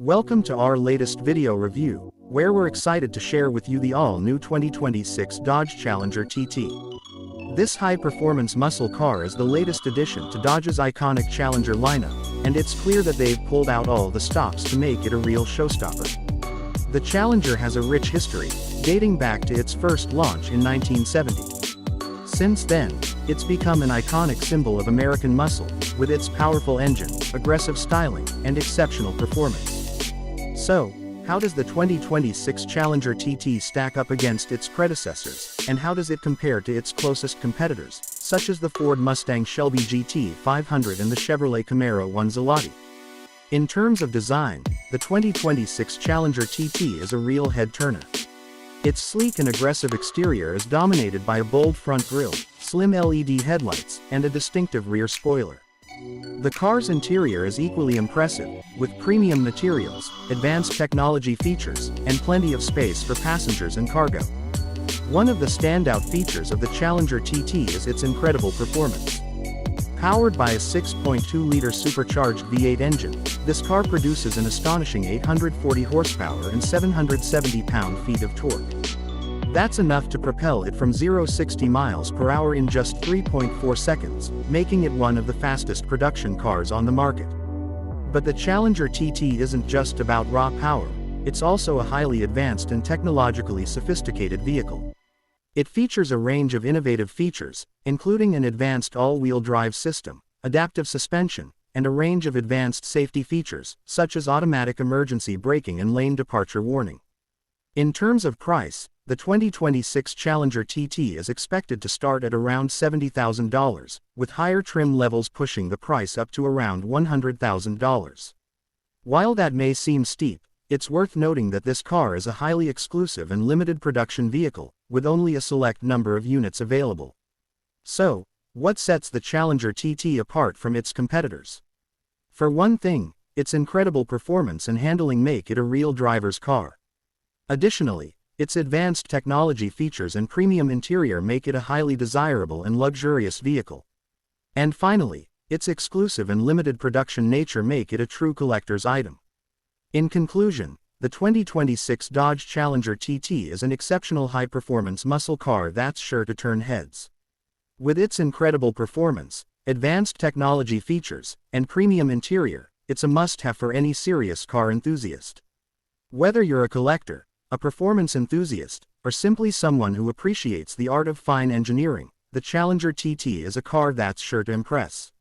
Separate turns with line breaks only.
Welcome to our latest video review, where we're excited to share with you the all-new 2026 Dodge Challenger TT. This high-performance muscle car is the latest addition to Dodge's iconic Challenger lineup, and it's clear that they've pulled out all the stops to make it a real showstopper. The Challenger has a rich history, dating back to its first launch in 1970. Since then, it's become an iconic symbol of American muscle, with its powerful engine, aggressive styling, and exceptional performance. So, how does the 2026 Challenger TT stack up against its predecessors, and how does it compare to its closest competitors, such as the Ford Mustang Shelby GT500 and the Chevrolet Camaro Zelati? In terms of design, the 2026 Challenger TT is a real head-turner. Its sleek and aggressive exterior is dominated by a bold front grille, slim LED headlights, and a distinctive rear spoiler. The car's interior is equally impressive, with premium materials, advanced technology features, and plenty of space for passengers and cargo. One of the standout features of the Challenger TT is its incredible performance. Powered by a 6.2-liter supercharged V8 engine, this car produces an astonishing 840 horsepower and 770 pound-feet of torque. That's enough to propel it from 0-60 miles per hour in just 3.4 seconds, making it one of the fastest production cars on the market. But the Challenger TT isn't just about raw power, it's also a highly advanced and technologically sophisticated vehicle. It features a range of innovative features, including an advanced all-wheel drive system, adaptive suspension, and a range of advanced safety features, such as automatic emergency braking and lane departure warning. In terms of price, the 2026 Challenger TT is expected to start at around $70,000, with higher trim levels pushing the price up to around $100,000. While that may seem steep, it's worth noting that this car is a highly exclusive and limited production vehicle, with only a select number of units available. So, what sets the Challenger TT apart from its competitors? For one thing, its incredible performance and handling make it a real driver's car. Additionally, its advanced technology features and premium interior make it a highly desirable and luxurious vehicle. And finally, its exclusive and limited production nature make it a true collector's item. In conclusion, the 2026 Dodge Challenger TT is an exceptional high-performance muscle car that's sure to turn heads. With its incredible performance, advanced technology features, and premium interior, it's a must-have for any serious car enthusiast. Whether you're a collector, a performance enthusiast, or simply someone who appreciates the art of fine engineering, the Challenger TT is a car that's sure to impress.